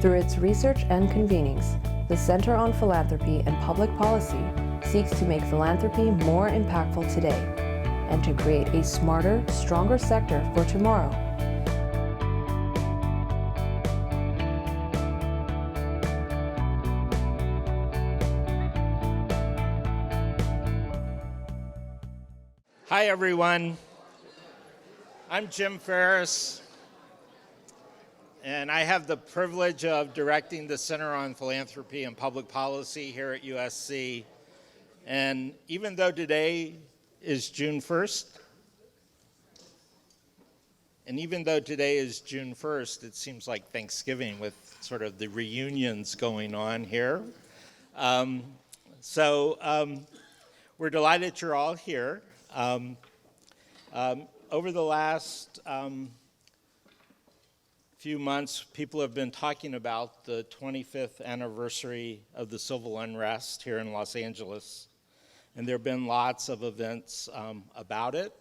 Through its research and convenings, the Center on Philanthropy and Public Policy seeks to make philanthropy more impactful today and to create a smarter, stronger sector for tomorrow. Hi, everyone. I'm Jim Ferris, and I have the privilege of directing the Center on Philanthropy and Public Policy here at USC. And even though today is June 1st, it seems like Thanksgiving with sort of the reunions going on here. We're delighted you're all here. Over the last few months, people have been talking about the 25th anniversary of the civil unrest here in Los Angeles, and there have been lots of events about it.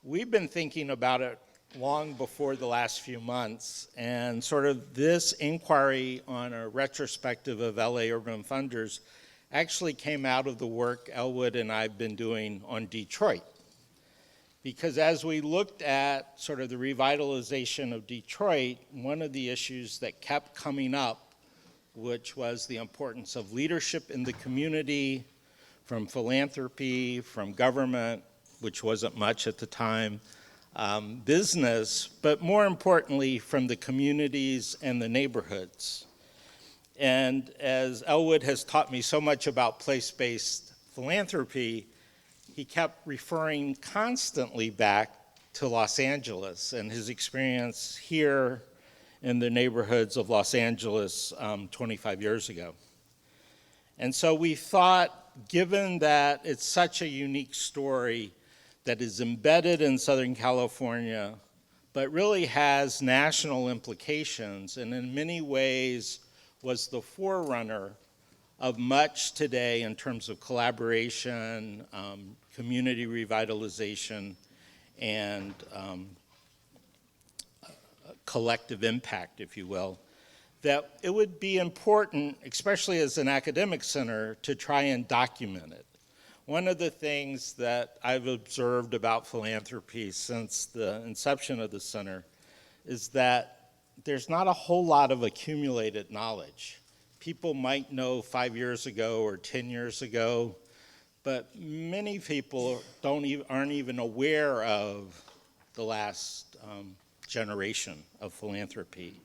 We've been thinking about it long before the last few months, and sort of this inquiry on a retrospective of LA urban funders actually came out of the work Elwood and I have been doing on Detroit. Because as we looked at sort of the revitalization of Detroit, one of the issues that kept coming up, which was the importance of leadership in the community, from philanthropy, from government, which wasn't much at the time, business, but more importantly, from the communities and the neighborhoods. And as Elwood has taught me so much about place-based philanthropy, he kept referring constantly back to Los Angeles and his experience here in the neighborhoods of Los Angeles 25 years ago. And so we thought, given that it's such a unique story that is embedded in Southern California, but really has national implications, and in many ways was the forerunner of much today in terms of collaboration, community revitalization, and collective impact, if you will, that it would be important, especially as an academic center, to try and document it. One of the things that I've observed about philanthropy since the inception of the center is that there's not a whole lot of accumulated knowledge. People might know 5 years ago or 10 years ago, but many people aren't even aware of the last generation of philanthropy.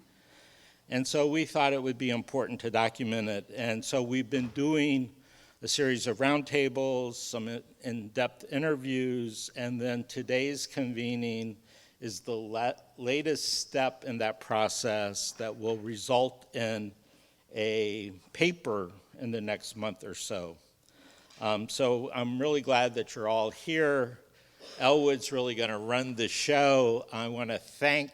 And so we thought it would be important to document it. And so we've been doing a series of roundtables, some in-depth interviews, and then today's convening is the latest step in that process that will result in a paper in the next month or so. So I'm really glad that you're all here. Elwood's really going to run the show. I want to thank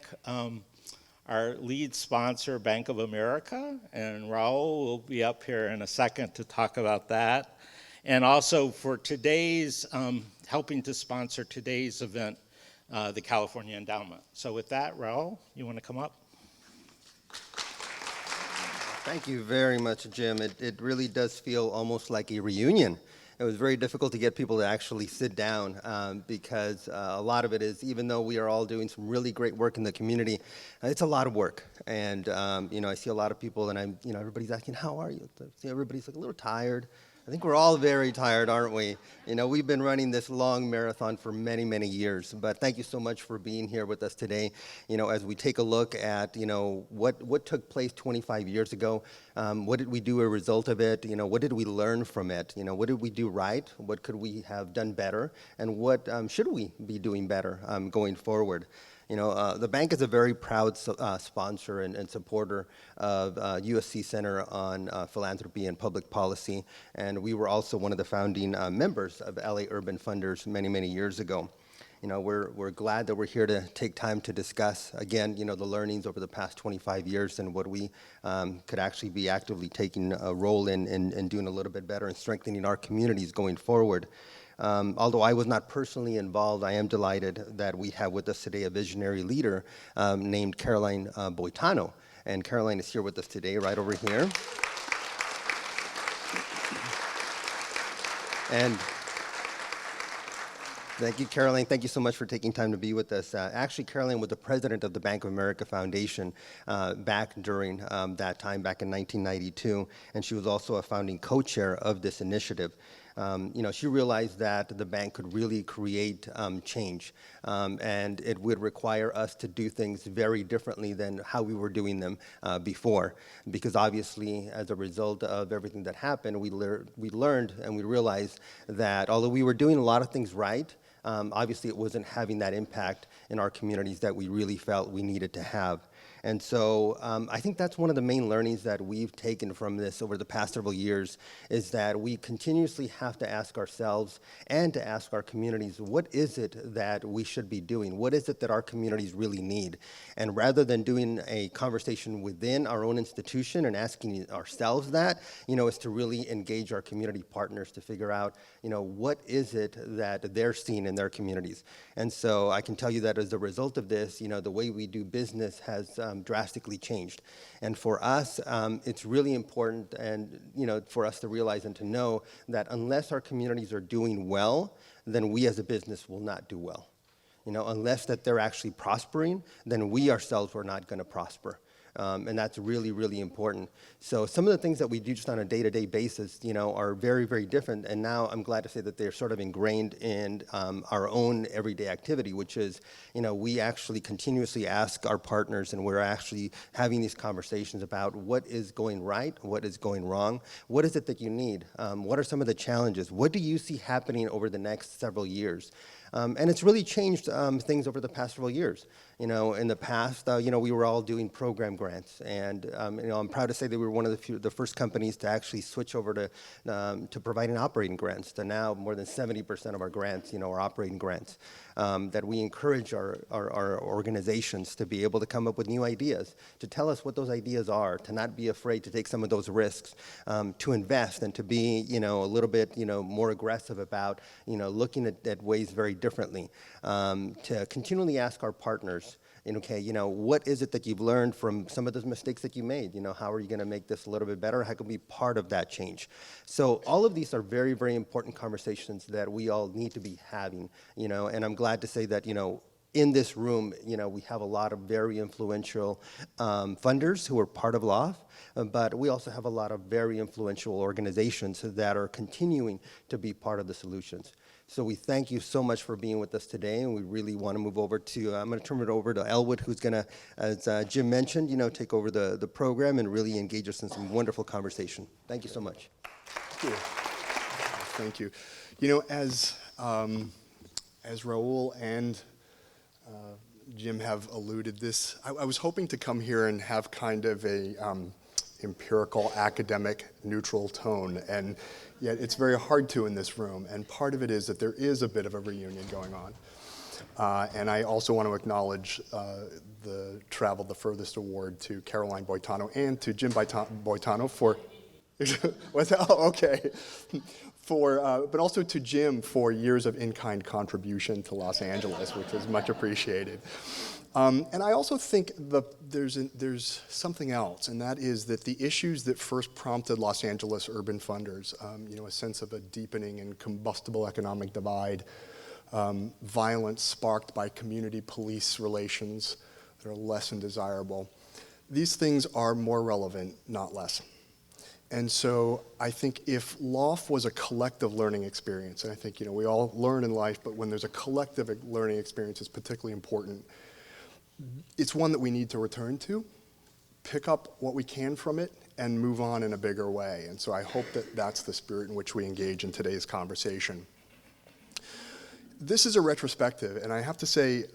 our lead sponsor, Bank of America, and Raul will be up here in a second to talk about that. And also for today's, helping to sponsor today's event, the California Endowment. So with that, Raul, you want to come up? Thank you very much, Jim. It really does feel almost like a reunion. It was very difficult to get people to actually sit down because a lot of it is, even though we are all doing some really great work in the community, it's a lot of work. And I see a lot of people, and everybody's asking, "How are you?" Everybody's like a little tired. I think we're all very tired, aren't we? We've been running this long marathon for many, many years, but thank you so much for being here with us today. As we take a look at, what took place 25 years ago, what did we do as a result of it? What did we learn from it? What did we do right? What could we have done better? And what should we be doing better going forward? The bank is a very proud sponsor and supporter of USC Center on Philanthropy and Public Policy, and we were also one of the founding members of LA Urban Funders many, many years ago. We're glad that we're here to take time to discuss, again, the learnings over the past 25 years and what we could actually be actively taking a role in doing a little bit better and strengthening our communities going forward. Although I was not personally involved, I am delighted that we have with us today a visionary leader named Caroline Boitano. And Caroline is here with us today, right over here. And thank you, Caroline. Thank you so much for taking time to be with us. Actually, Caroline was the president of the Bank of America Foundation back during that time, back in 1992, and she was also a founding co-chair of this initiative. She realized that the bank could really create change, and it would require us to do things very differently than how we were doing them before. Because obviously, as a result of everything that happened, we learned and we realized that although we were doing a lot of things right, obviously it wasn't having that impact in our communities that we really felt we needed to have. And so I think that's one of the main learnings that we've taken from this over the past several years, is that we continuously have to ask ourselves and to ask our communities, what is it that we should be doing? What is it that our communities really need? And rather than doing a conversation within our own institution and asking ourselves that, is to really engage our community partners to figure out, what is it that they're seeing in their communities? And so I can tell you that as a result of this, the way we do business has drastically changed. And for us, it's really important and, for us to realize and to know that unless our communities are doing well, then we as a business will not do well. Unless that they're actually prospering, then we ourselves are not going to prosper. And that's really, really important. So some of the things that we do just on a day-to-day basis, are very, very different. And now I'm glad to say that they're sort of ingrained in our own everyday activity, which is, we actually continuously ask our partners, and we're actually having these conversations about what is going right, what is going wrong, what is it that you need, what are some of the challenges, what do you see happening over the next several years? And it's really changed things over the past several years. In the past, we were all doing program grants, and I'm proud to say that we were one of the first companies to actually switch over to providing operating grants. To now, more than 70% of our grants, are operating grants. That we encourage our organizations to be able to come up with new ideas, to tell us what those ideas are, to not be afraid to take some of those risks, to invest and to be, a little bit, more aggressive about, looking at ways very differently, to continually ask our partners, what is it that you've learned from some of those mistakes that you made? How are you going to make this a little bit better? How can we be part of that change? So all of these are very, very important conversations that we all need to be having, and I'm glad to say that, in this room, we have a lot of very influential funders who are part of LAUF, but we also have a lot of very influential organizations that are continuing to be part of the solutions. So we thank you so much for being with us today, and we really want to move over to, I'm going to turn it over to Elwood, who's going to, as Jim mentioned, take over the program and really engage us in some wonderful conversation. Thank you so much. Thank you. As Raul and Jim have alluded this, I was hoping to come here and have kind of a empirical, academic, neutral tone, and yet it's very hard to in this room, and part of it is that there is a bit of a reunion going on. And I also want to acknowledge the Travel the Furthest Award to Caroline Boitano and to Jim Boitano for, but also to Jim for years of in-kind contribution to Los Angeles, which was much appreciated. And I also think there's something else, and that is that the issues that first prompted Los Angeles urban funders, a sense of a deepening and combustible economic divide, violence sparked by community police relations that are less than desirable, these things are more relevant, not less. And so I think if LAUF was a collective learning experience, and I think we all learn in life, but when there's a collective learning experience, it's particularly important. It's one that we need to return to, pick up what we can from it, and move on in a bigger way. And so I hope that that's the spirit in which we engage in today's conversation. This is a retrospective, and I have to say,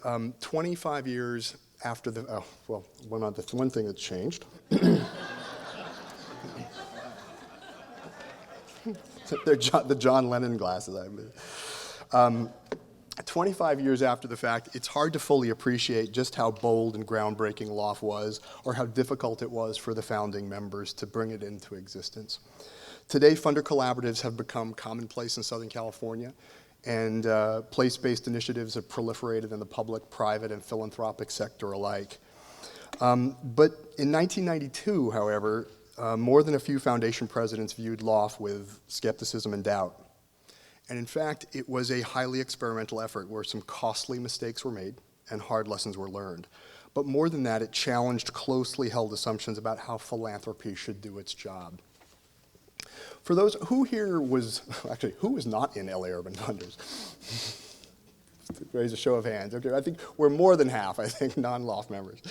25 years after the, that's one thing that's changed. They're the John Lennon glasses, I believe. 25 years after the fact, it's hard to fully appreciate just how bold and groundbreaking LAUF was, or how difficult it was for the founding members to bring it into existence. Today, funder collaboratives have become commonplace in Southern California, and place-based initiatives have proliferated in the public, private, and philanthropic sector alike. But in 1992, however, more than a few foundation presidents viewed LAUF with skepticism and doubt. And in fact, it was a highly experimental effort where some costly mistakes were made and hard lessons were learned. But more than that, it challenged closely held assumptions about how philanthropy should do its job. For those, who here was, actually, who was not in LA Urban Funders? Raise a show of hands. Okay, I think we're more than half, I think, non-LAUF members.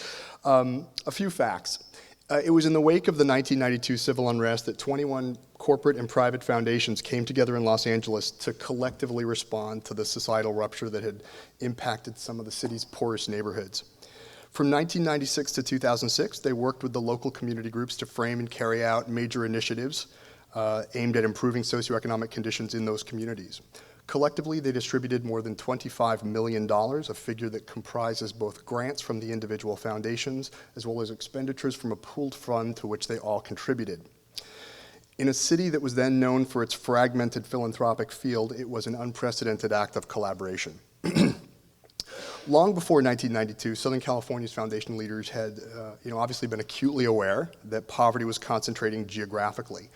A few facts. It was in the wake of the 1992 civil unrest that 21 corporate and private foundations came together in Los Angeles to collectively respond to the societal rupture that had impacted some of the city's poorest neighborhoods. From 1996 to 2006, they worked with the local community groups to frame and carry out major initiatives aimed at improving socioeconomic conditions in those communities. Collectively, they distributed more than $25 million, a figure that comprises both grants from the individual foundations as well as expenditures from a pooled fund to which they all contributed. In a city that was then known for its fragmented philanthropic field, it was an unprecedented act of collaboration. Long before 1992, Southern California's foundation leaders had obviously been acutely aware that poverty was concentrating geographically.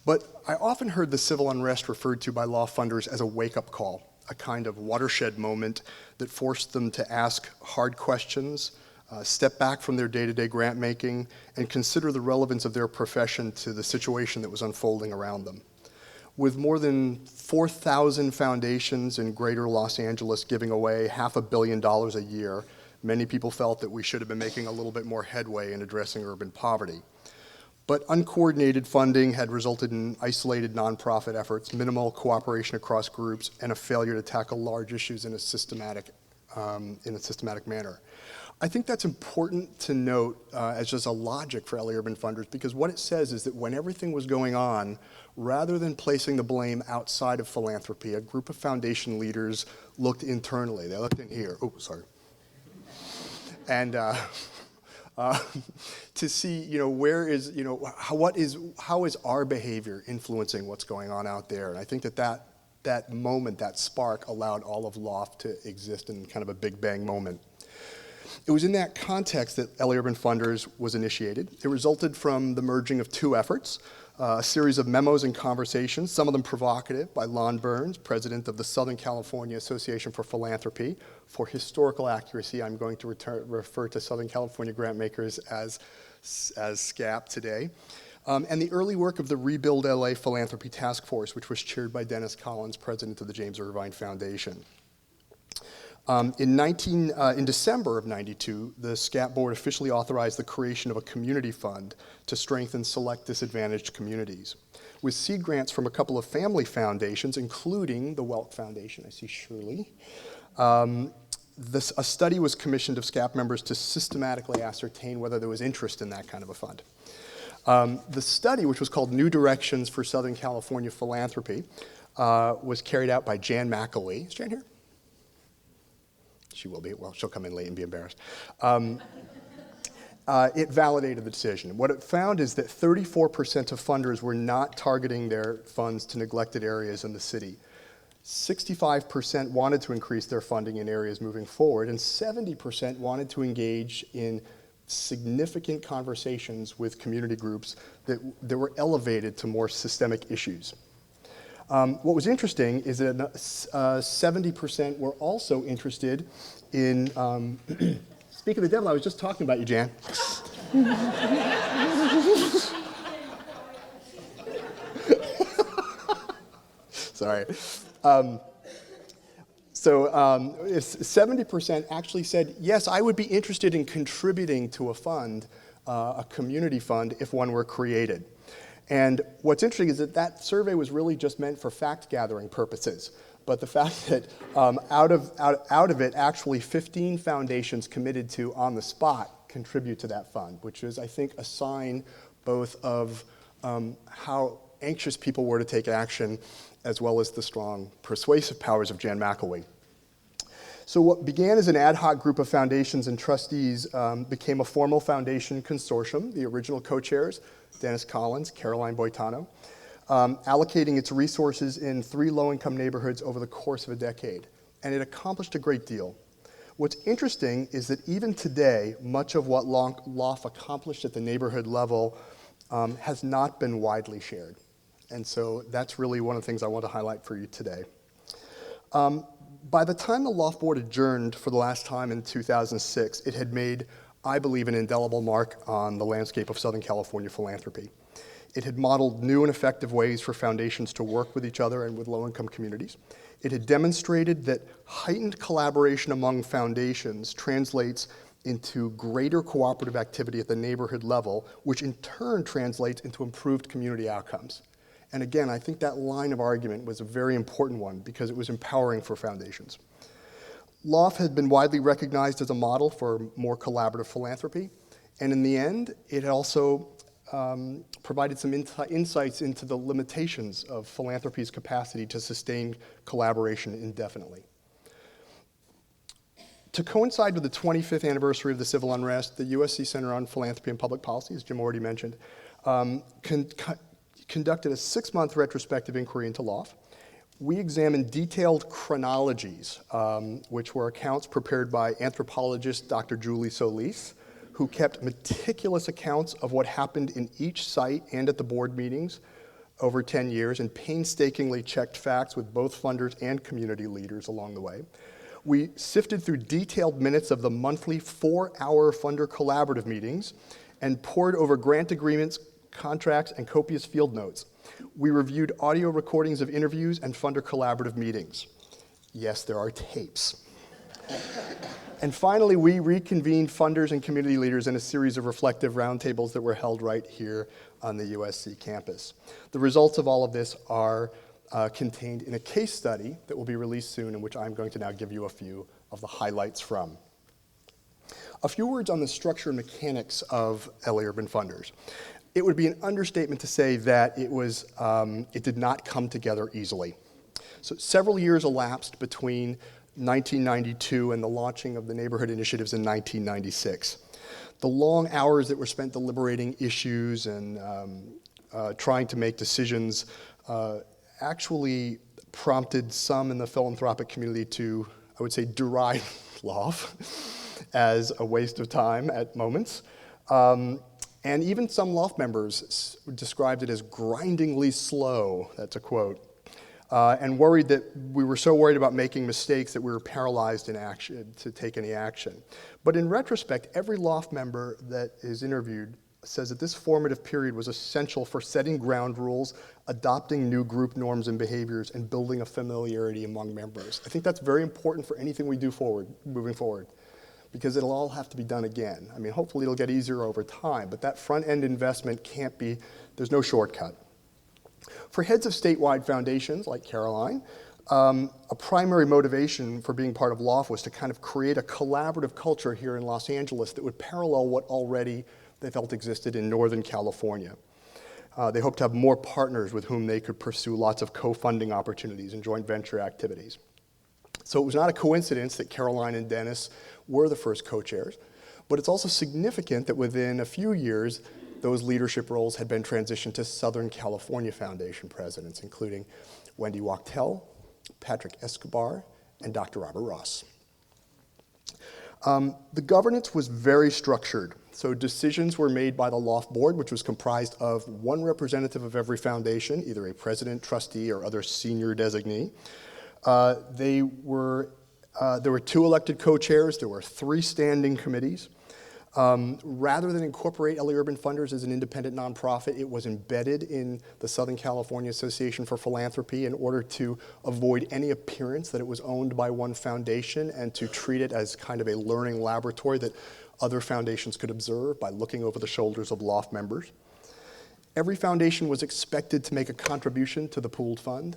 But I often heard the civil unrest referred to by LAUF funders as a wake-up call, a kind of watershed moment that forced them to ask hard questions, step back from their day-to-day grant making, and consider the relevance of their profession to the situation that was unfolding around them. With more than 4,000 foundations in greater Los Angeles giving away $500 million a year, many people felt that we should have been making a little bit more headway in addressing urban poverty. But uncoordinated funding had resulted in isolated nonprofit efforts, minimal cooperation across groups, and a failure to tackle large issues in a systematic manner. I think that's important to note as just a logic for LA Urban Funders, because what it says is that when everything was going on, rather than placing the blame outside of philanthropy, a group of foundation leaders looked internally. They looked in here. Oh, sorry. And to see, how is our behavior influencing what's going on out there? And I think that moment, that spark, allowed all of LAUF to exist in kind of a big bang moment. It was in that context that LA Urban Funders was initiated. It resulted from the merging of two efforts, a series of memos and conversations, some of them provocative, by Lon Burns, president of the Southern California Association for Philanthropy. For historical accuracy, I'm going to refer to Southern California grant makers as SCAP today. And the early work of the Rebuild LA Philanthropy Task Force, which was chaired by Dennis Collins, president of the James Irvine Foundation. In December of '92, the SCAP board officially authorized the creation of a community fund to strengthen select disadvantaged communities. With seed grants from a couple of family foundations, including the Welk Foundation, I see Shirley, a study was commissioned of SCAP members to systematically ascertain whether there was interest in that kind of a fund. The study, which was called New Directions for Southern California Philanthropy, was carried out by Jan McElwee. Is Jan here? She will be. Well, she'll come in late and be embarrassed. It validated the decision. What it found is that 34% of funders were not targeting their funds to neglected areas in the city. 65% wanted to increase their funding in areas moving forward, and 70% wanted to engage in significant conversations with community groups that were elevated to more systemic issues. What was interesting is that 70% were also interested in, speak of the devil, I was just talking about you, Jan. Sorry. 70% actually said, yes, I would be interested in contributing to a fund, a community fund, if one were created. And what's interesting is that survey was really just meant for fact-gathering purposes. But the fact that out of it, actually 15 foundations committed to, on the spot, contribute to that fund, which is, I think, a sign both of how anxious people were to take action, as well as the strong persuasive powers of Jan McElwee. So what began as an ad hoc group of foundations and trustees became a formal foundation consortium. The original co-chairs, Dennis Collins, Caroline Boitano, allocating its resources in 3 low-income neighborhoods over the course of a decade. And it accomplished a great deal. What's interesting is that even today, much of what LAUF accomplished at the neighborhood level has not been widely shared. And so that's really one of the things I want to highlight for you today. By the time the LAUF board adjourned for the last time in 2006, it had made, I believe, an indelible mark on the landscape of Southern California philanthropy. It had modeled new and effective ways for foundations to work with each other and with low-income communities. It had demonstrated that heightened collaboration among foundations translates into greater cooperative activity at the neighborhood level, which in turn translates into improved community outcomes. And again, I think that line of argument was a very important one because it was empowering for foundations. LAUF had been widely recognized as a model for more collaborative philanthropy, and in the end, it also provided some insights into the limitations of philanthropy's capacity to sustain collaboration indefinitely. To coincide with the 25th anniversary of the civil unrest, the USC Center on Philanthropy and Public Policy, as Jim already mentioned, conducted a 6-month retrospective inquiry into LAUF. We examined detailed chronologies, which were accounts prepared by anthropologist Dr. Julie Solis, who kept meticulous accounts of what happened in each site and at the board meetings over 10 years and painstakingly checked facts with both funders and community leaders along the way. We sifted through detailed minutes of the monthly 4-hour funder collaborative meetings and pored over grant agreements, contracts, and copious field notes. We reviewed audio recordings of interviews and funder collaborative meetings. Yes, there are tapes. And finally, we reconvened funders and community leaders in a series of reflective roundtables that were held right here on the USC campus. The results of all of this are contained in a case study that will be released soon, in which I'm going to now give you a few of the highlights from. A few words on the structure and mechanics of LA Urban Funders. It would be an understatement to say that it did not come together easily. So several years elapsed between 1992 and the launching of the neighborhood initiatives in 1996. The long hours that were spent deliberating issues and trying to make decisions actually prompted some in the philanthropic community to, I would say, deride LAUF as a waste of time at moments. And even some LAUF members described it as grindingly slow, that's a quote, and worried that we were so worried about making mistakes that we were paralyzed in action to take any action. But in retrospect, every LAUF member that is interviewed says that this formative period was essential for setting ground rules, adopting new group norms and behaviors, and building a familiarity among members. I think that's very important for anything we do moving forward, because it'll all have to be done again. I mean, hopefully it'll get easier over time, but that front-end investment can't be, there's no shortcut. For heads of statewide foundations like Caroline, a primary motivation for being part of LAUF was to kind of create a collaborative culture here in Los Angeles that would parallel what already they felt existed in Northern California. They hoped to have more partners with whom they could pursue lots of co-funding opportunities and joint venture activities. So it was not a coincidence that Caroline and Dennis were the first co-chairs, but it's also significant that within a few years, those leadership roles had been transitioned to Southern California Foundation presidents, including Wendy Wachtel, Patrick Escobar, and Dr. Robert Ross. The governance was very structured. So decisions were made by the LAUF board, which was comprised of one representative of every foundation, either a president, trustee, or other senior designee. There were 2 elected co-chairs. There were 3 standing committees. Rather than incorporate LA Urban Funders as an independent nonprofit, it was embedded in the Southern California Association for Philanthropy in order to avoid any appearance that it was owned by one foundation and to treat it as kind of a learning laboratory that other foundations could observe by looking over the shoulders of LAUF members. Every foundation was expected to make a contribution to the pooled fund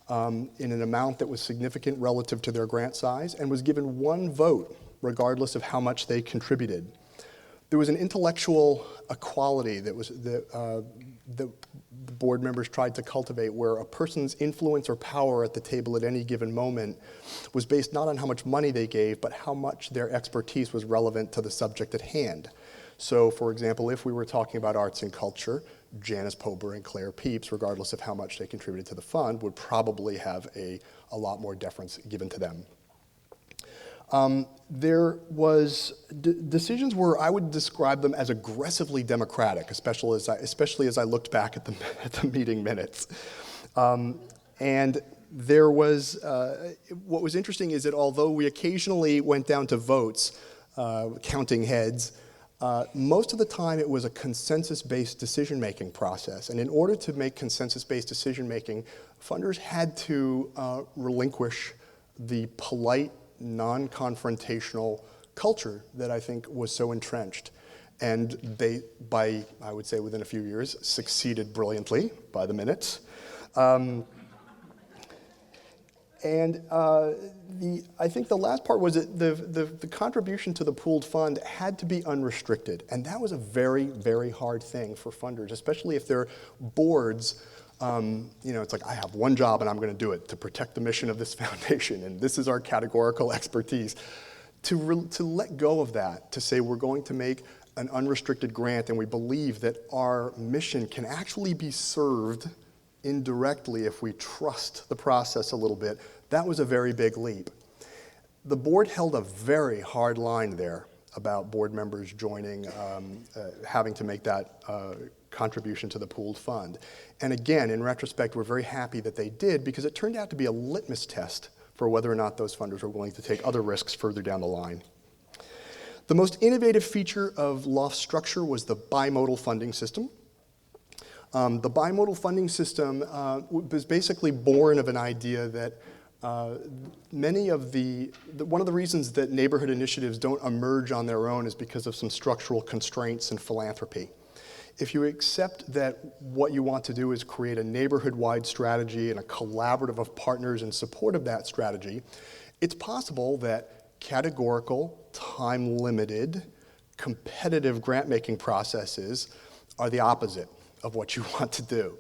in an amount that was significant relative to their grant size and was given 1 vote regardless of how much they contributed. There was an intellectual equality that the board members tried to cultivate, where a person's influence or power at the table at any given moment was based not on how much money they gave, but how much their expertise was relevant to the subject at hand. So, for example, if we were talking about arts and culture, Janice Pober and Claire Peeps, regardless of how much they contributed to the fund, would probably have a lot more deference given to them. There was, decisions were, I would describe them as aggressively democratic, especially as I looked back at the meeting minutes. And there was, what was interesting is that although we occasionally went down to votes, counting heads, most of the time it was a consensus-based decision-making process. And in order to make consensus-based decision-making, funders had to relinquish the polite, non-confrontational culture that I think was so entrenched. And they, I would say within a few years, succeeded brilliantly by the minutes. I think the last part was that the contribution to the pooled fund had to be unrestricted. And that was a very, very hard thing for funders, especially if their boards, it's like, I have one job and I'm going to do it to protect the mission of this foundation, and this is our categorical expertise. To let go of that, to say we're going to make an unrestricted grant and we believe that our mission can actually be served indirectly if we trust the process a little bit, that was a very big leap. The board held a very hard line there about board members joining, having to make that contribution to the pooled fund. And again, in retrospect, we're very happy that they did, because it turned out to be a litmus test for whether or not those funders were willing to take other risks further down the line. The most innovative feature of LAUF structure was the bimodal funding system. The bimodal funding system was basically born of an idea that one of the reasons that neighborhood initiatives don't emerge on their own is because of some structural constraints in philanthropy. If you accept that what you want to do is create a neighborhood-wide strategy and a collaborative of partners in support of that strategy, it's possible that categorical, time-limited, competitive grant-making processes are the opposite of what you want to do.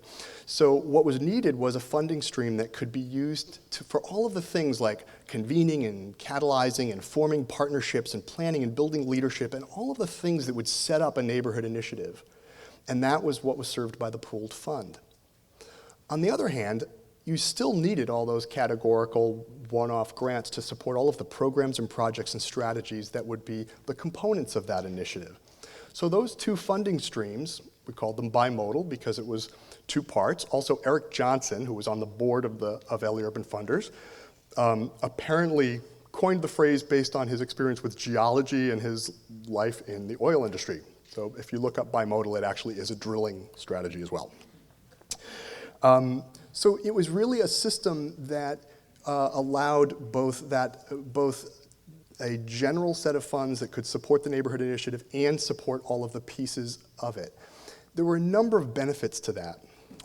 So what was needed was a funding stream that could be used for all of the things like convening and catalyzing and forming partnerships and planning and building leadership and all of the things that would set up a neighborhood initiative. And that was what was served by the pooled fund. On the other hand, you still needed all those categorical one-off grants to support all of the programs and projects and strategies that would be the components of that initiative. So those two funding streams, we called them bimodal because it was two parts. Also, Eric Johnson, who was on the board of LA Urban Funders, apparently coined the phrase based on his experience with geology and his life in the oil industry. So if you look up bimodal, it actually is a drilling strategy as well. So it was really a system that allowed both a general set of funds that could support the neighborhood initiative and support all of the pieces of it. There were a number of benefits to that.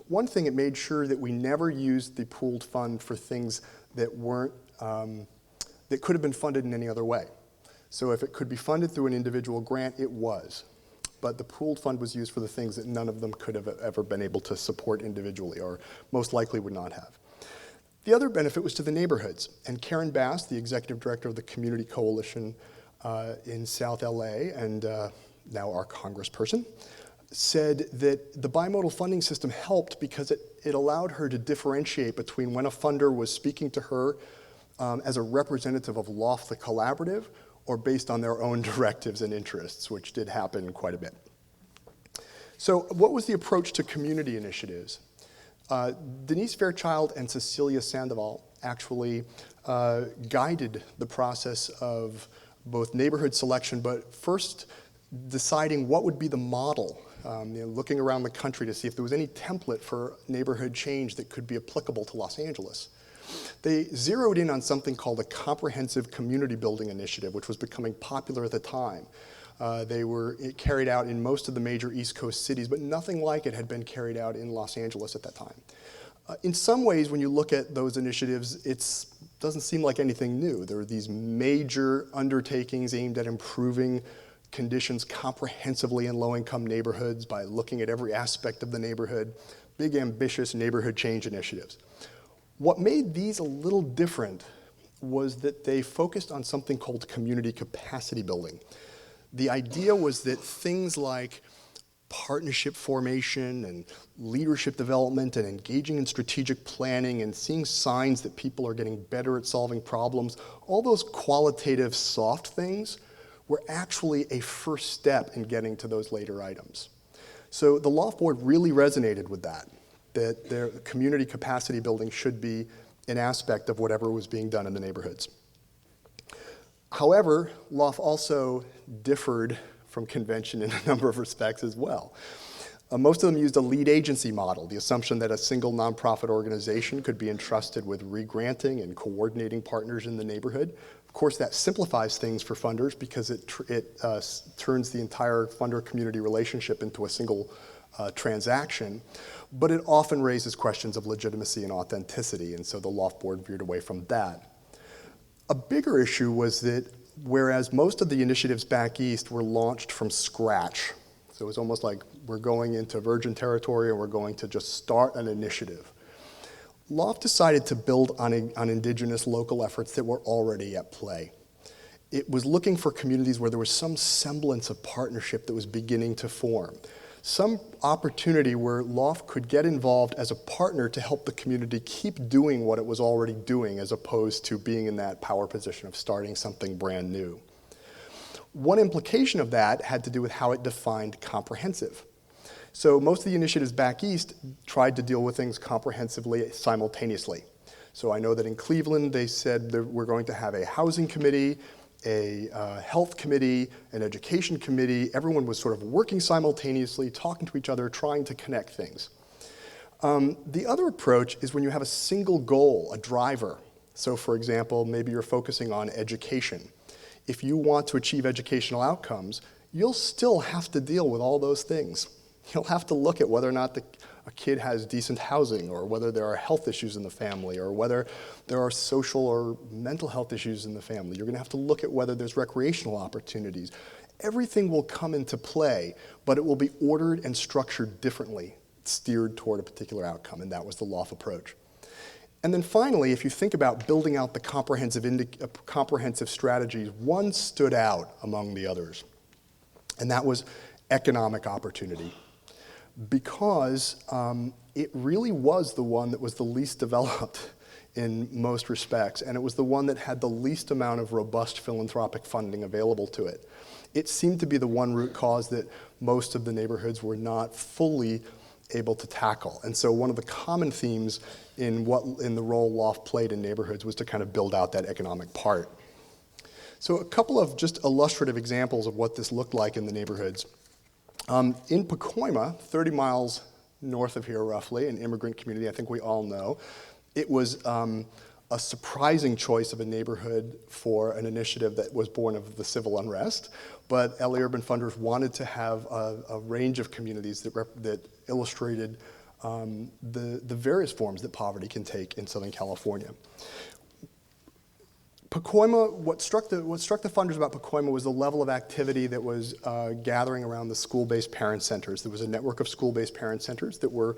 One thing, it made sure that we never used the pooled fund for things that weren't, that could have been funded in any other way. So if it could be funded through an individual grant, it was. But the pooled fund was used for the things that none of them could have ever been able to support individually, or most likely would not have. The other benefit was to the neighborhoods. And Karen Bass, the executive director of the Community Coalition in South LA, and now our congressperson, said that the bimodal funding system helped because it allowed her to differentiate between when a funder was speaking to her as a representative of LAUF the collaborative, or based on their own directives and interests, which did happen quite a bit. So what was the approach to community initiatives? Denise Fairchild and Cecilia Sandoval actually guided the process of both neighborhood selection, but first deciding what would be the model, looking around the country to see if there was any template for neighborhood change that could be applicable to Los Angeles. They zeroed in on something called a comprehensive community building initiative, which was becoming popular at the time. They were carried out in most of the major East Coast cities, but nothing like it had been carried out in Los Angeles at that time. In some ways, when you look at those initiatives, it doesn't seem like anything new. There are these major undertakings aimed at improving conditions comprehensively in low-income neighborhoods by looking at every aspect of the neighborhood, big, ambitious neighborhood change initiatives. What made these a little different was that they focused on something called community capacity building. The idea was that things like partnership formation and leadership development and engaging in strategic planning and seeing signs that people are getting better at solving problems, all those qualitative soft things were actually a first step in getting to those later items. So the LAUF board really resonated with that their community capacity building should be an aspect of whatever was being done in the neighborhoods. However, LAUF also differed from convention in a number of respects as well. Most of them used a lead agency model, the assumption that a single nonprofit organization could be entrusted with re-granting and coordinating partners in the neighborhood. Of course, that simplifies things for funders because it turns the entire funder-community relationship into a single transaction, but it often raises questions of legitimacy and authenticity, and so the LAUF board veered away from that. A bigger issue was that whereas most of the initiatives back east were launched from scratch, so it was almost like we're going into virgin territory and we're going to just start an initiative, LAUF decided to build on indigenous local efforts that were already at play. It was looking for communities where there was some semblance of partnership that was beginning to form. Some opportunity where LAUF could get involved as a partner to help the community keep doing what it was already doing as opposed to being in that power position of starting something brand new. One implication of that had to do with how it defined comprehensive. So most of the initiatives back east tried to deal with things comprehensively simultaneously. So I know that in Cleveland they said that we're going to have a housing committee, a health committee, an education committee. Everyone was sort of working simultaneously, talking to each other, trying to connect things. The other approach is when you have a single goal, a driver. So for example, maybe you're focusing on education. If you want to achieve educational outcomes, you'll still have to deal with all those things. You'll have to look at whether or not a kid has decent housing, or whether there are health issues in the family, or whether there are social or mental health issues in the family. You're going to have to look at whether there's recreational opportunities. Everything will come into play, but it will be ordered and structured differently, steered toward a particular outcome, and that was the LAUF approach. And then finally, if you think about building out the comprehensive strategies, one stood out among the others, and that was economic opportunity. Because it really was the one that was the least developed in most respects, and it was the one that had the least amount of robust philanthropic funding available to it. It seemed to be the one root cause that most of the neighborhoods were not fully able to tackle. And so one of the common themes in the role LAUF played in neighborhoods was to kind of build out that economic part. So a couple of just illustrative examples of what this looked like in the neighborhoods. In Pacoima, 30 miles north of here roughly, an immigrant community I think we all know, it was a surprising choice of a neighborhood for an initiative that was born of the civil unrest, but LA Urban Funders wanted to have a range of communities that illustrated the various forms that poverty can take in Southern California. Pacoima, what struck the funders about Pacoima was the level of activity that was gathering around the school-based parent centers. There was a network of school-based parent centers that were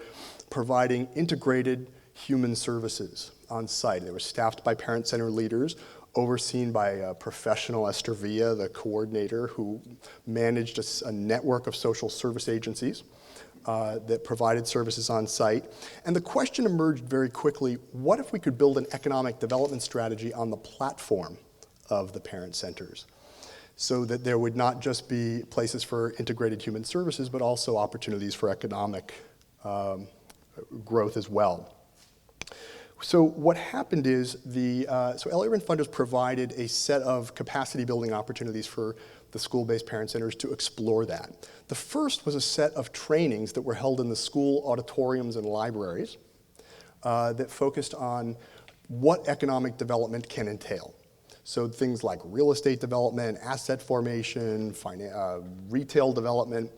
providing integrated human services on site. They were staffed by parent center leaders, overseen by a professional, Esther Villa, the coordinator, who managed a network of social service agencies that provided services on site. And the question emerged very quickly, what if we could build an economic development strategy on the platform of the parent centers, so that there would not just be places for integrated human services, but also opportunities for economic growth as well. So what happened is so LA Urban Funders provided a set of capacity building opportunities for the school-based parent centers to explore that. The first was a set of trainings that were held in the school auditoriums and libraries that focused on what economic development can entail. So things like real estate development, asset formation, retail development.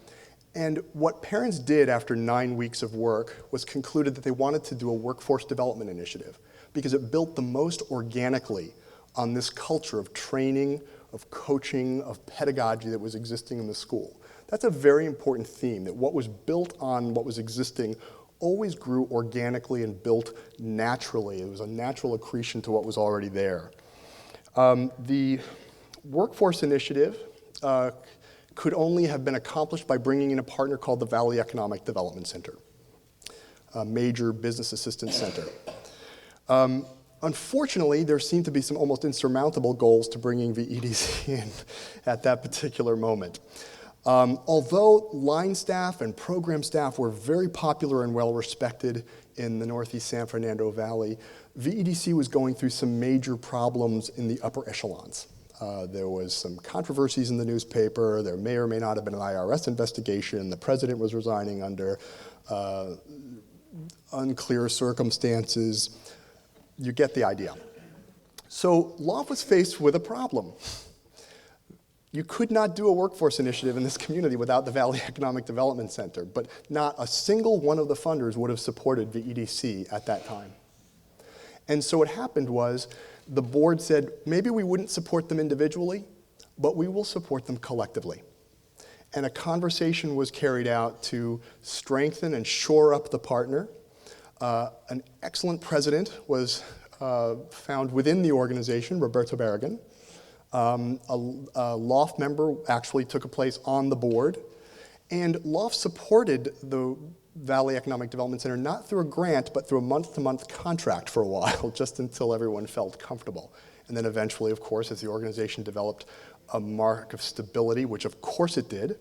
And what parents did after 9 weeks of work was concluded that they wanted to do a workforce development initiative because it built the most organically on this culture of training, of coaching, of pedagogy that was existing in the school. That's a very important theme, that what was built on what was existing always grew organically and built naturally. It was a natural accretion to what was already there. The workforce initiative could only have been accomplished by bringing in a partner called the Valley Economic Development Center, a major business assistance center. Unfortunately, there seemed to be some almost insurmountable goals to bringing VEDC in at that particular moment. Although line staff and program staff were very popular and well respected in the Northeast San Fernando Valley, VEDC was going through some major problems in the upper echelons. There was some controversies in the newspaper. There may or may not have been an IRS investigation. The president was resigning under unclear circumstances. You get the idea. So LAUF was faced with a problem. You could not do a workforce initiative in this community without the Valley Economic Development Center, but not a single one of the funders would have supported VEDC at that time. And so what happened was the board said, maybe we wouldn't support them individually, but we will support them collectively. And a conversation was carried out to strengthen and shore up the partner. An excellent president was found within the organization, Roberto Barragan. A LAUF member actually took a place on the board. And LAUF supported the Valley Economic Development Center not through a grant, but through a month-to-month contract for a while, just until everyone felt comfortable. And then eventually, of course, as the organization developed a mark of stability, which of course it did,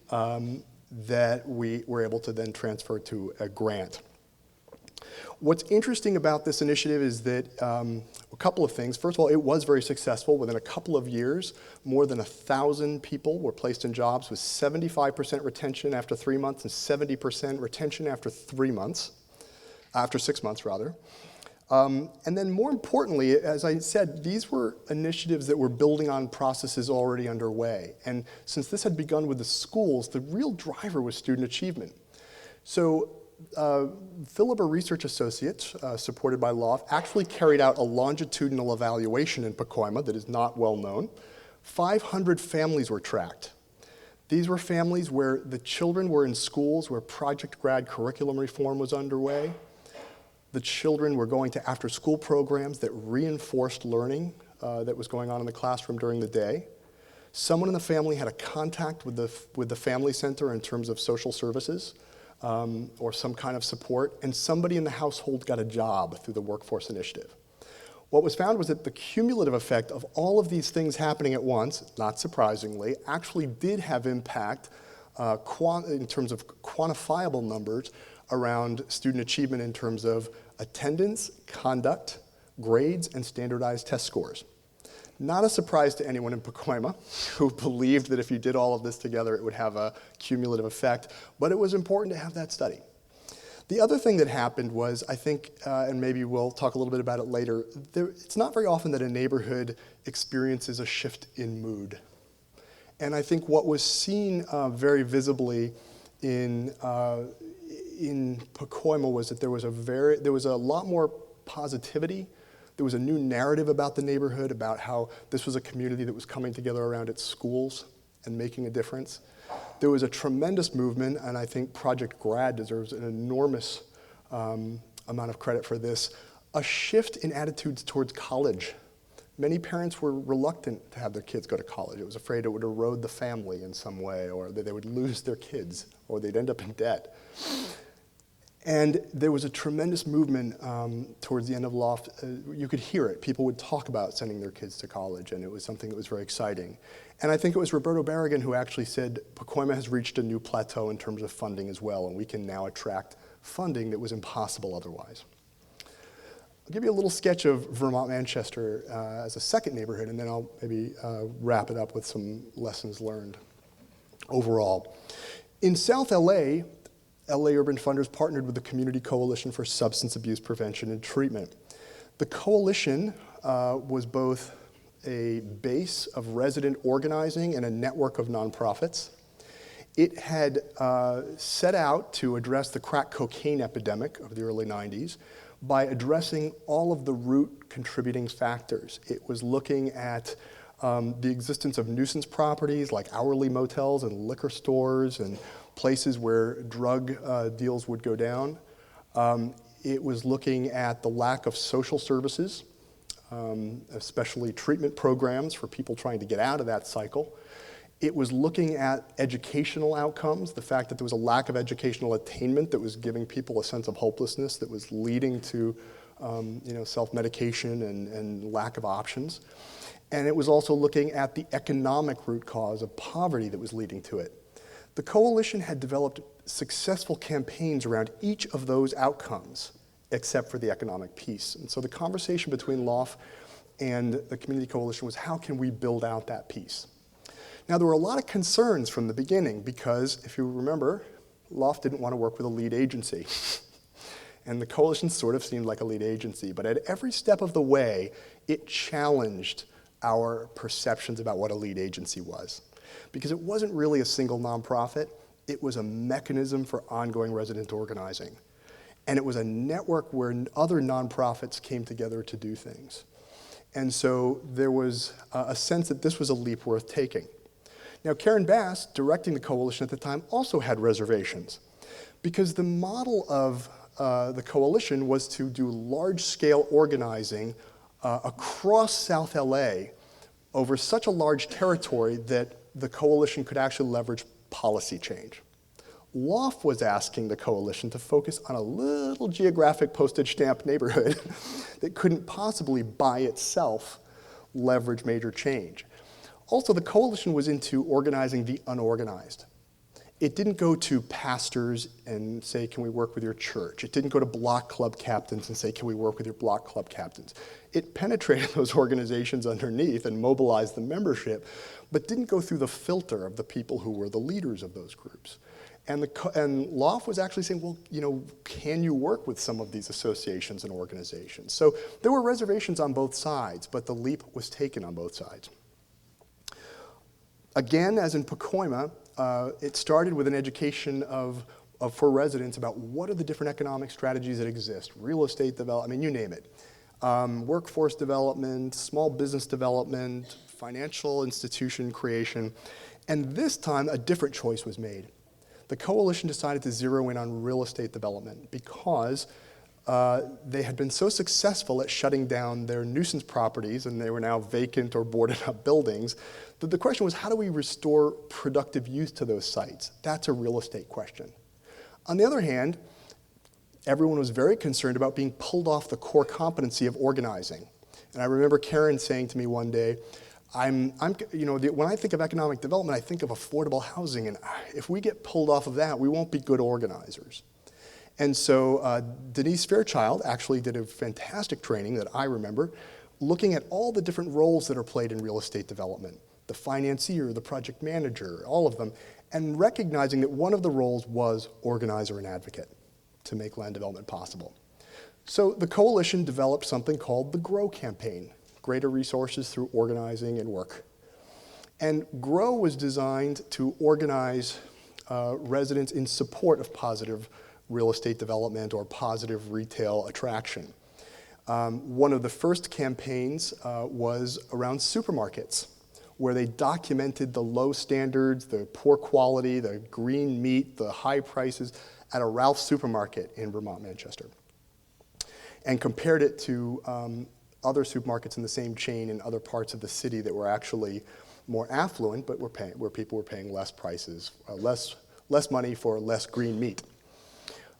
that we were able to then transfer to a grant. What's interesting about this initiative is that a couple of things. First of all, it was very successful. Within a couple of years, more than 1,000 people were placed in jobs with 75% retention after 3 months and 70% retention after 3 months, after 6 months rather. And then more importantly, as I said, these were initiatives that were building on processes already underway. And since this had begun with the schools, the real driver was student achievement. So Philibert Research Associates, supported by LAUF, actually carried out a longitudinal evaluation in Pacoima that is not well known. 500 families were tracked. These were families where the children were in schools where Project Grad curriculum reform was underway. The children were going to after-school programs that reinforced learning that was going on in the classroom during the day. Someone in the family had a contact with the family center in terms of social services. Or some kind of support, and somebody in the household got a job through the workforce initiative. What was found was that the cumulative effect of all of these things happening at once, not surprisingly, actually did have impact in terms of quantifiable numbers around student achievement in terms of attendance, conduct, grades, and standardized test scores. Not a surprise to anyone in Pacoima who believed that if you did all of this together, it would have a cumulative effect, but it was important to have that study. The other thing that happened was, I think, and maybe we'll talk a little bit about it later, it's not very often that a neighborhood experiences a shift in mood. And I think what was seen very visibly in Pacoima was that there was a lot more positivity. There was a new narrative about the neighborhood, about how this was a community that was coming together around its schools and making a difference. There was a tremendous movement, and I think Project Grad deserves an enormous amount of credit for this, a shift in attitudes towards college. Many parents were reluctant to have their kids go to college. It was afraid it would erode the family in some way, or that they would lose their kids, or they'd end up in debt. And there was a tremendous movement towards the end of LAUF. You could hear it. People would talk about sending their kids to college, and it was something that was very exciting. And I think it was Roberto Barragan who actually said, Pacoima has reached a new plateau in terms of funding as well, and we can now attract funding that was impossible otherwise. I'll give you a little sketch of Vermont Manchester as a second neighborhood, and then I'll maybe wrap it up with some lessons learned overall. In South LA Urban Funders partnered with the Community Coalition for Substance Abuse Prevention and Treatment. The coalition was both a base of resident organizing and a network of nonprofits. It had set out to address the crack cocaine epidemic of the early 90s by addressing all of the root contributing factors. It was looking at the existence of nuisance properties like hourly motels and liquor stores and places where drug deals would go down. It was looking at the lack of social services, especially treatment programs for people trying to get out of that cycle. It was looking at educational outcomes, the fact that there was a lack of educational attainment that was giving people a sense of hopelessness that was leading to self-medication and lack of options. And it was also looking at the economic root cause of poverty that was leading to it. The coalition had developed successful campaigns around each of those outcomes, except for the economic piece. And so the conversation between LAUF and the Community Coalition was, how can we build out that piece? Now, there were a lot of concerns from the beginning because, if you remember, LAUF didn't want to work with a lead agency. And the coalition sort of seemed like a lead agency, but at every step of the way, it challenged our perceptions about what a lead agency was. Because it wasn't really a single nonprofit, it was a mechanism for ongoing resident organizing. And it was a network where other nonprofits came together to do things. And so there was a sense that this was a leap worth taking. Now, Karen Bass, directing the coalition at the time, also had reservations, because the model of the coalition was to do large-scale organizing across South LA over such a large territory that the coalition could actually leverage policy change. LAUF was asking the coalition to focus on a little geographic postage stamp neighborhood that couldn't possibly by itself leverage major change. Also, the coalition was into organizing the unorganized. It didn't go to pastors and say, can we work with your church? It didn't go to block club captains and say, can we work with your block club captains? It penetrated those organizations underneath and mobilized the membership, but didn't go through the filter of the people who were the leaders of those groups. And LAUF was actually saying, well, can you work with some of these associations and organizations? So there were reservations on both sides, but the leap was taken on both sides. Again, as in Pacoima, it started with an education for residents about what are the different economic strategies that exist, real estate development, you name it. Workforce development, small business development, financial institution creation. And this time, a different choice was made. The coalition decided to zero in on real estate development because they had been so successful at shutting down their nuisance properties, and they were now vacant or boarded up buildings, that the question was, how do we restore productive use to those sites? That's a real estate question. On the other hand, everyone was very concerned about being pulled off the core competency of organizing. And I remember Karen saying to me one day, when I think of economic development, I think of affordable housing, and if we get pulled off of that, we won't be good organizers. And so Denise Fairchild actually did a fantastic training that I remember, looking at all the different roles that are played in real estate development, the financier, the project manager, all of them, and recognizing that one of the roles was organizer and advocate to make land development possible. So the coalition developed something called the GROW campaign, Greater Resources Through Organizing and Work. And GROW was designed to organize residents in support of positive real estate development or positive retail attraction. One of the first campaigns was around supermarkets, where they documented the low standards, the poor quality, the green meat, the high prices at a Ralph's supermarket in Vermont, Manchester, and compared it to other supermarkets in the same chain in other parts of the city that were actually more affluent, but where people were paying less prices, less money for less green meat.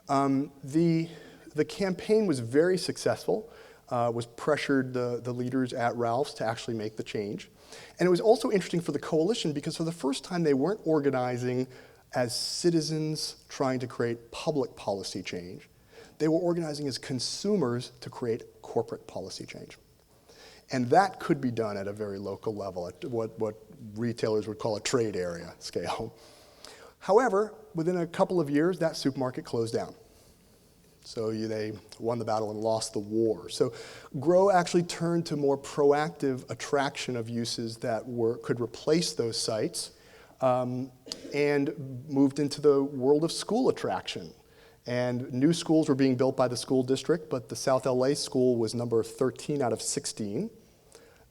The campaign was very successful, was pressured the leaders at Ralph's to actually make the change. And it was also interesting for the coalition because for the first time they weren't organizing as citizens trying to create public policy change. They were organizing as consumers to create corporate policy change. And that could be done at a very local level, at what retailers would call a trade area scale. However, within a couple of years, that supermarket closed down. So they won the battle and lost the war. So GROW actually turned to more proactive attraction of uses that could replace those sites and moved into the world of school attraction. And new schools were being built by the school district, but the South LA school was number 13 out of 16.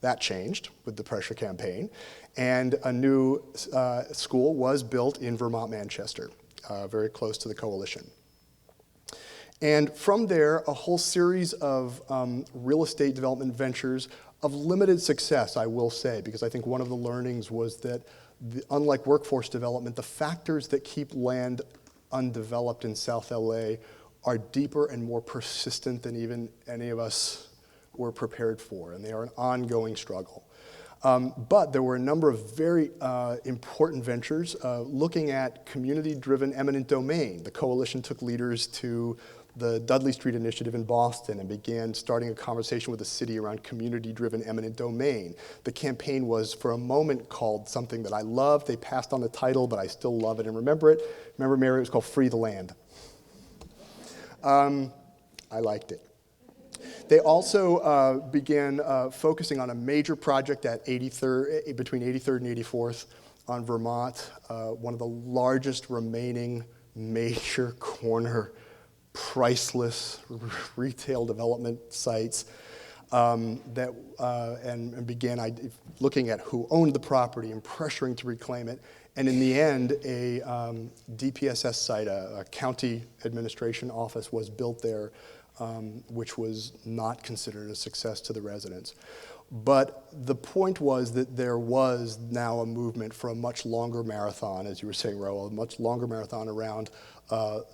That changed with the pressure campaign. And a new school was built in Vermont, Manchester, very close to the coalition. And from there, a whole series of real estate development ventures of limited success, I will say, because I think one of the learnings was that Unlike workforce development, the factors that keep land undeveloped in South LA are deeper and more persistent than even any of us were prepared for, and they are an ongoing struggle. But there were a number of very important ventures looking at community-driven eminent domain. The coalition took leaders to the Dudley Street Initiative in Boston and began starting a conversation with the city around community-driven eminent domain. The campaign was, for a moment, called something that I loved. They passed on the title, but I still love it and remember it. Remember, Mary, it was called Free the Land. I liked it. They also began focusing on a major project at between 83rd and 84th on Vermont, one of the largest remaining major corner priceless retail development sites and began looking at who owned the property and pressuring to reclaim it. And in the end, a DPSS site, a county administration office, was built there, which was not considered a success to the residents. But the point was that there was now a movement for a much longer marathon, as you were saying, Raul, a much longer marathon around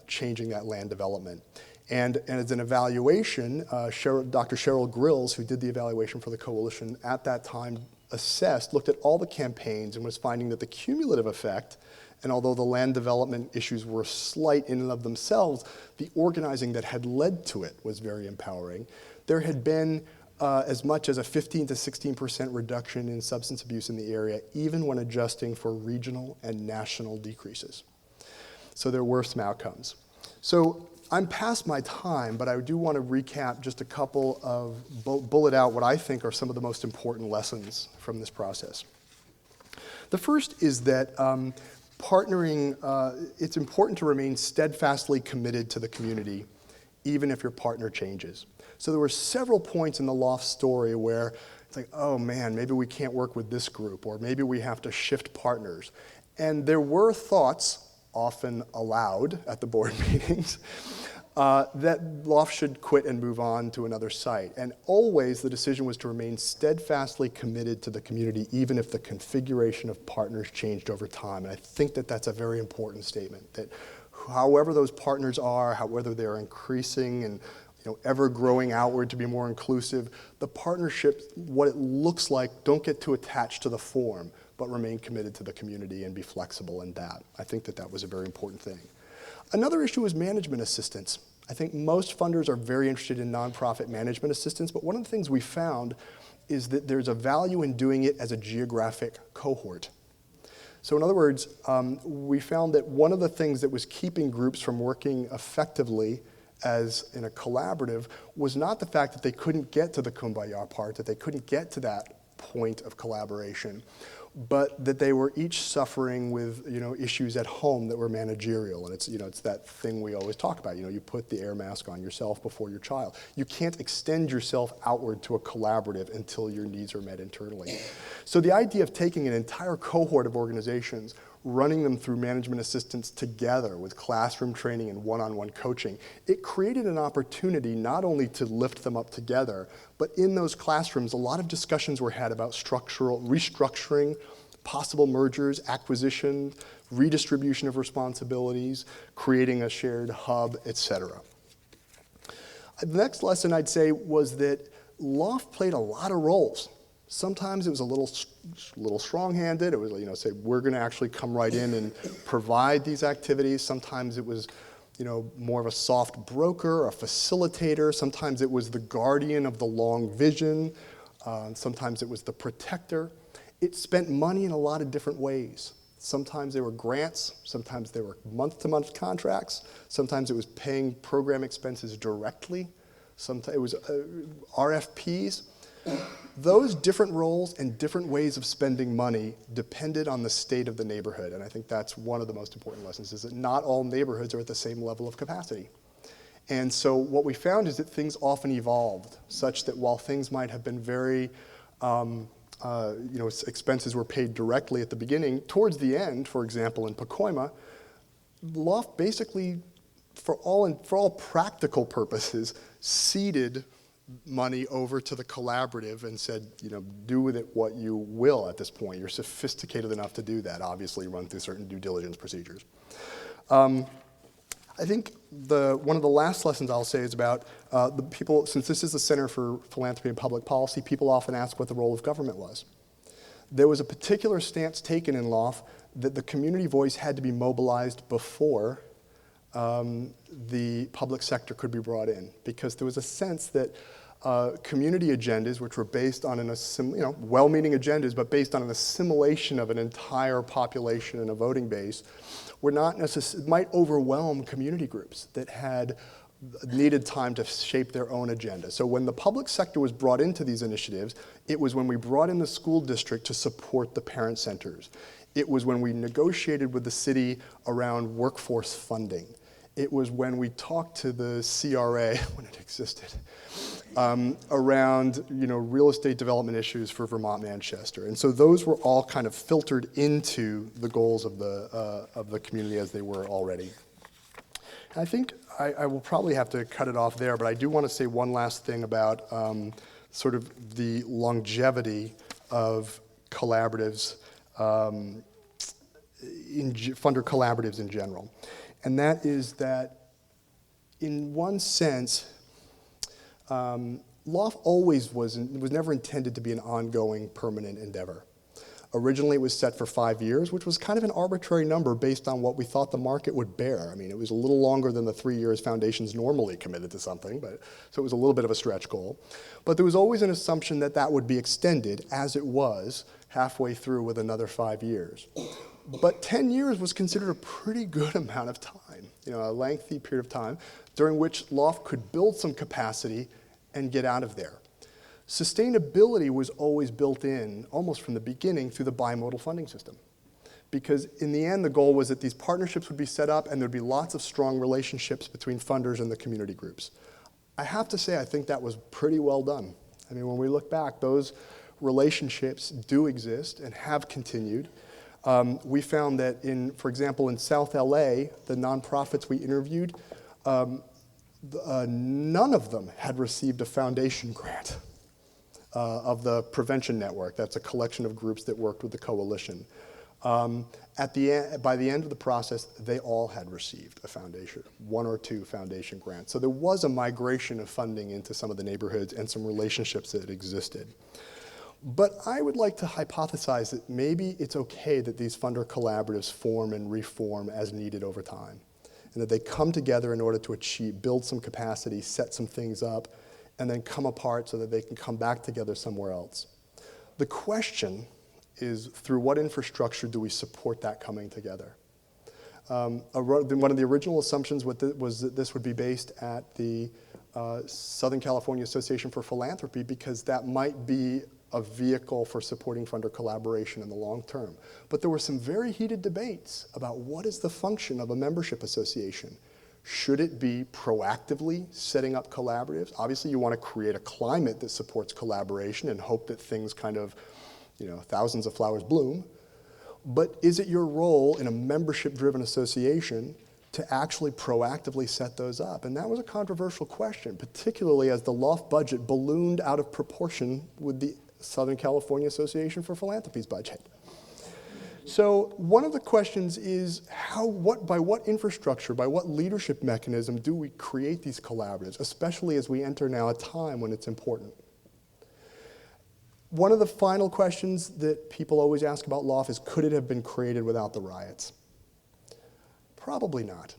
changing that land development. And as an evaluation, Dr. Cheryl Grills, who did the evaluation for the coalition at that time, looked at all the campaigns and was finding that the cumulative effect, and although the land development issues were slight in and of themselves, the organizing that had led to it was very empowering. There had been as much as a 15 to 16% reduction in substance abuse in the area, even when adjusting for regional and national decreases. So there were some outcomes. So I'm past my time, but I do want to recap just a couple of, bullet out what I think are some of the most important lessons from this process. The first is that partnering, it's important to remain steadfastly committed to the community, even if your partner changes. So there were several points in the LAUF story where it's like, oh man, maybe we can't work with this group, or maybe we have to shift partners. And there were thoughts, often aloud at the board meetings, that LAUF should quit and move on to another site. And always the decision was to remain steadfastly committed to the community, even if the configuration of partners changed over time. And I think that that's a very important statement, that however those partners are, whether they're increasing and ever growing outward to be more inclusive, the partnership, what it looks like, don't get too attached to the form, but remain committed to the community and be flexible in that. I think that that was a very important thing. Another issue is management assistance. I think most funders are very interested in nonprofit management assistance, but one of the things we found is that there's a value in doing it as a geographic cohort. So in other words, we found that one of the things that was keeping groups from working effectively as in a collaborative was not the fact that they couldn't get to the kumbaya part, that they couldn't get to that point of collaboration, but that they were each suffering with issues at home that were managerial. And it's that thing we always talk about. You put the air mask on yourself before your child. You can't extend yourself outward to a collaborative until your needs are met internally. So the idea of taking an entire cohort of organizations, running them through management assistance together with classroom training and one-on-one coaching, it created an opportunity not only to lift them up together, but in those classrooms, a lot of discussions were had about restructuring, possible mergers, acquisition, redistribution of responsibilities, creating a shared hub, etc. The next lesson I'd say was that LAUF played a lot of roles. Sometimes it was a little strong-handed. It was, say, we're going to actually come right in and provide these activities. Sometimes it was, more of a soft broker, a facilitator. Sometimes it was the guardian of the long vision. Sometimes it was the protector. It spent money in a lot of different ways. Sometimes they were grants. Sometimes they were month-to-month contracts. Sometimes it was paying program expenses directly. Sometimes it was RFPs. Those different roles and different ways of spending money depended on the state of the neighborhood, and I think that's one of the most important lessons, is that not all neighborhoods are at the same level of capacity. And so what we found is that things often evolved, such that while things might have been very, expenses were paid directly at the beginning, towards the end, for example, in Pacoima, LAUF basically, for all practical purposes, ceded money over to the collaborative and said, do with it what you will at this point. You're sophisticated enough to do that, obviously run through certain due diligence procedures. I think one of the last lessons I'll say is about the people, since this is the Center for Philanthropy and Public Policy, people often ask what the role of government was. There was a particular stance taken in LAUF that the community voice had to be mobilized before the public sector could be brought in, because there was a sense that community agendas, which were based on well-meaning agendas, but based on an assimilation of an entire population and a voting base, were not might overwhelm community groups that had needed time to shape their own agenda. So when the public sector was brought into these initiatives, it was when we brought in the school district to support the parent centers. It was when we negotiated with the city around workforce funding. It was when we talked to the CRA, when it existed, around real estate development issues for Vermont Manchester. And so those were all kind of filtered into the goals of the community as they were already. And I think I will probably have to cut it off there, but I do want to say one last thing about sort of the longevity of collaboratives, funder collaboratives in general. And that is that, in one sense, LAUF always was never intended to be an ongoing, permanent endeavor. Originally, it was set for 5 years, which was kind of an arbitrary number based on what we thought the market would bear. I mean, it was a little longer than the 3 years foundations normally committed to something, so it was a little bit of a stretch goal. But there was always an assumption that that would be extended, as it was, halfway through with another 5 years. But 10 years was considered a pretty good amount of time, a lengthy period of time, during which LAUF could build some capacity and get out of there. Sustainability was always built in, almost from the beginning, through the bimodal funding system. Because in the end, the goal was that these partnerships would be set up and there'd be lots of strong relationships between funders and the community groups. I have to say, I think that was pretty well done. I mean, when we look back, those relationships do exist and have continued. We found that for example, in South LA, the nonprofits we interviewed, none of them had received a foundation grant of the Prevention Network. That's a collection of groups that worked with the coalition. By the end of the process, they all had received a foundation, 1 or 2 foundation grants. So there was a migration of funding into some of the neighborhoods and some relationships that existed. But I would like to hypothesize that maybe it's okay that these funder collaboratives form and reform as needed over time, and that they come together in order to build some capacity, set some things up, and then come apart so that they can come back together somewhere else. The question is, through what infrastructure do we support that coming together? One of the original assumptions was that this would be based at the Southern California Association for Philanthropy, because that might be a vehicle for supporting funder collaboration in the long term. But there were some very heated debates about what is the function of a membership association. Should it be proactively setting up collaboratives? Obviously, you want to create a climate that supports collaboration and hope that things kind of, thousands of flowers bloom. But is it your role in a membership-driven association to actually proactively set those up? And that was a controversial question, particularly as the LAUF budget ballooned out of proportion with the Southern California Association for Philanthropy's budget. So one of the questions is by what infrastructure, by what leadership mechanism do we create these collaboratives, especially as we enter now a time when it's important? One of the final questions that people always ask about LAUF is, could it have been created without the riots? Probably not.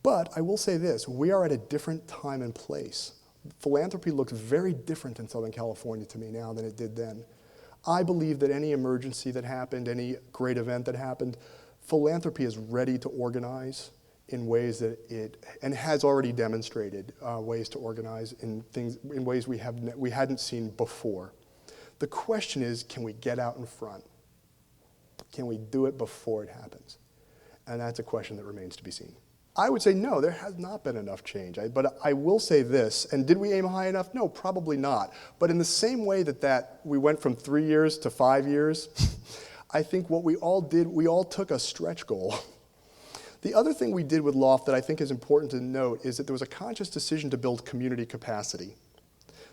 But I will say this, we are at a different time and place. Philanthropy looks very different in Southern California to me now than it did then. I believe that any emergency that happened, any great event that happened, philanthropy is ready to organize in ways that and has already demonstrated ways to organize in ways we hadn't seen before. The question is, can we get out in front? Can we do it before it happens? And that's a question that remains to be seen. I would say no, there has not been enough change. But I will say this, and did we aim high enough? No, probably not. But in the same way that we went from 3 years to 5 years, I think what we all did, we all took a stretch goal. The other thing we did with LAUF that I think is important to note is that there was a conscious decision to build community capacity.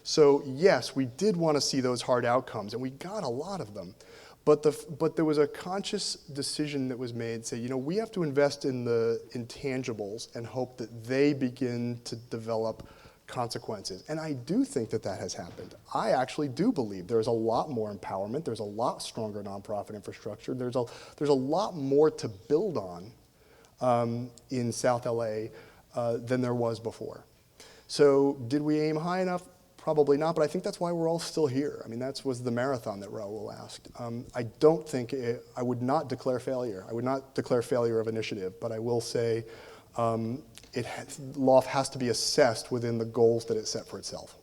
So yes, we did want to see those hard outcomes, and we got a lot of them. But there was a conscious decision that was made, say, we have to invest in the intangibles and hope that they begin to develop consequences. And I do think that that has happened. I actually do believe there's a lot more empowerment, there's a lot stronger nonprofit infrastructure, there's a lot more to build on in South LA than there was before. So did we aim high enough? Probably not, but I think that's why we're all still here. I mean, that was the marathon that Raul asked. I don't think, I would not declare failure. I would not declare failure of initiative, but I will say LAUF has to be assessed within the goals that it set for itself.